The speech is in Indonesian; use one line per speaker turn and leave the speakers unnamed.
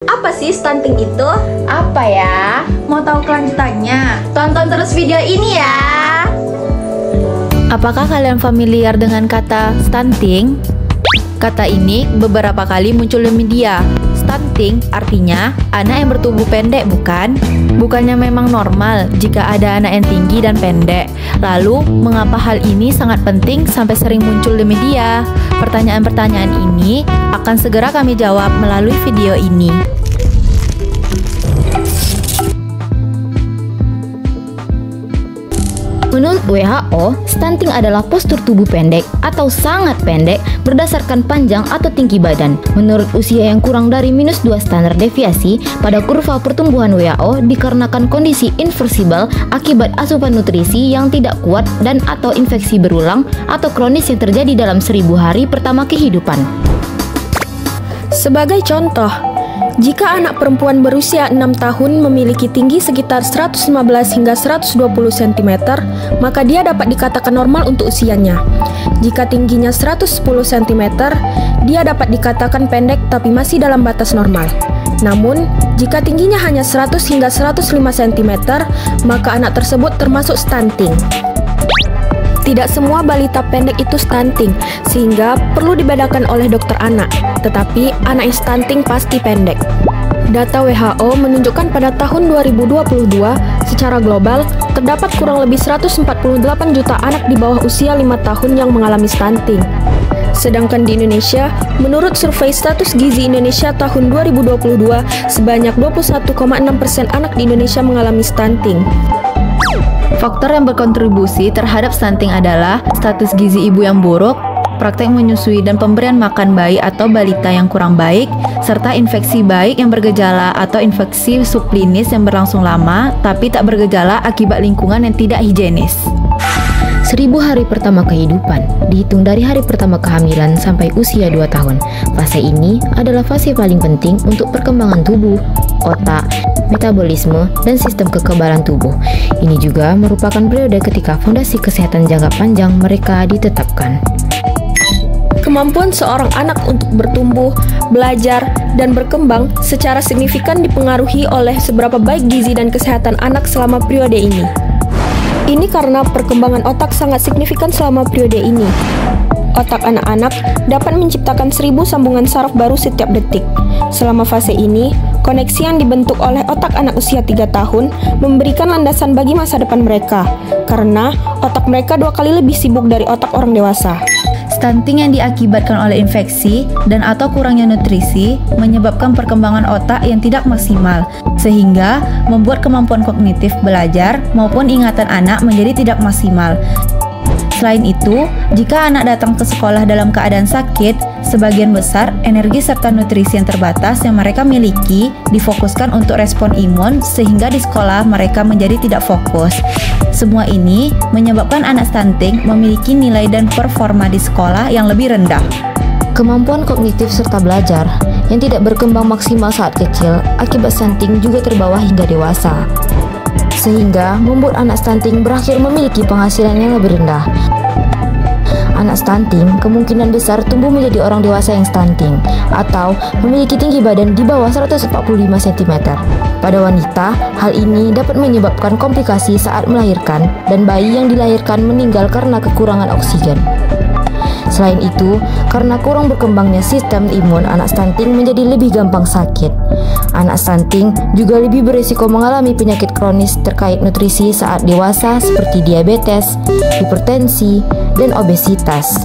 Apa sih stunting itu?
Apa ya?
Mau tahu kelanjutannya? Tonton terus video ini ya.
Apakah kalian familiar dengan kata stunting? Kata ini beberapa kali muncul di media. Stunting artinya anak yang bertubuh pendek, bukan? Bukannya memang normal jika ada anak yang tinggi dan pendek. Lalu, mengapa hal ini sangat penting sampai sering muncul di media? Pertanyaan-pertanyaan ini akan segera kami jawab melalui video ini.
Menurut WHO, stunting adalah postur tubuh pendek atau sangat pendek berdasarkan panjang atau tinggi badan. Menurut usia yang kurang dari -2 standar deviasi pada kurva pertumbuhan WHO dikarenakan kondisi irreversibel akibat asupan nutrisi yang tidak kuat dan atau infeksi berulang atau kronis yang terjadi dalam 1000 hari pertama kehidupan.
Sebagai contoh, jika anak perempuan berusia 6 tahun memiliki tinggi sekitar 115 hingga 120 cm, maka dia dapat dikatakan normal untuk usianya. Jika tingginya 110 cm, dia dapat dikatakan pendek tapi masih dalam batas normal. Namun, jika tingginya hanya 100 hingga 105 cm, maka anak tersebut termasuk stunting. Tidak semua balita pendek itu stunting, sehingga perlu dibedakan oleh dokter anak. Tetapi anak yang stunting pasti pendek. Data WHO menunjukkan pada tahun 2022, secara global, terdapat kurang lebih 148 juta anak di bawah usia 5 tahun yang mengalami stunting. Sedangkan di Indonesia, menurut survei status gizi Indonesia tahun 2022, sebanyak 21,6% anak di Indonesia mengalami stunting.
Faktor yang berkontribusi terhadap stunting adalah status gizi ibu yang buruk, praktek menyusui dan pemberian makan bayi atau balita yang kurang baik, serta infeksi baik yang bergejala atau infeksi subklinis yang berlangsung lama tapi tak bergejala akibat lingkungan yang tidak higienis.
1000 hari pertama kehidupan dihitung dari hari pertama kehamilan sampai usia 2 tahun. Fase ini adalah fase paling penting untuk perkembangan tubuh, otak, metabolisme, dan sistem kekebalan tubuh. Ini juga merupakan periode ketika fondasi kesehatan jangka panjang mereka ditetapkan.
Kemampuan seorang anak untuk bertumbuh, belajar, dan berkembang secara signifikan dipengaruhi oleh seberapa baik gizi dan kesehatan anak selama periode ini. Ini karena perkembangan otak sangat signifikan selama periode ini. Otak anak-anak dapat menciptakan 1000 sambungan saraf baru setiap detik. Selama fase ini, koneksi yang dibentuk oleh otak anak usia 3 tahun memberikan landasan bagi masa depan mereka, karena otak mereka 2 kali lebih sibuk dari otak orang dewasa.
Stunting yang diakibatkan oleh infeksi dan atau kurangnya nutrisi menyebabkan perkembangan otak yang tidak maksimal, sehingga membuat kemampuan kognitif belajar maupun ingatan anak menjadi tidak maksimal. Selain itu, jika anak datang ke sekolah dalam keadaan sakit, sebagian besar energi serta nutrisi yang terbatas yang mereka miliki difokuskan untuk respon imun sehingga di sekolah mereka menjadi tidak fokus. Semua ini menyebabkan anak stunting memiliki nilai dan performa di sekolah yang lebih rendah.
Kemampuan kognitif serta belajar yang tidak berkembang maksimal saat kecil akibat stunting juga terbawa hingga dewasa, sehingga membuat anak stunting berakhir memiliki penghasilan yang lebih rendah. Anak stunting kemungkinan besar tumbuh menjadi orang dewasa yang stunting atau memiliki tinggi badan di bawah 145 cm. Pada wanita, hal ini dapat menyebabkan komplikasi saat melahirkan dan bayi yang dilahirkan meninggal karena kekurangan oksigen. Selain itu, karena kurang berkembangnya sistem imun, anak stunting menjadi lebih gampang sakit. Anak stunting juga lebih berisiko mengalami penyakit kronis terkait nutrisi saat dewasa seperti diabetes, hipertensi, dan obesitas.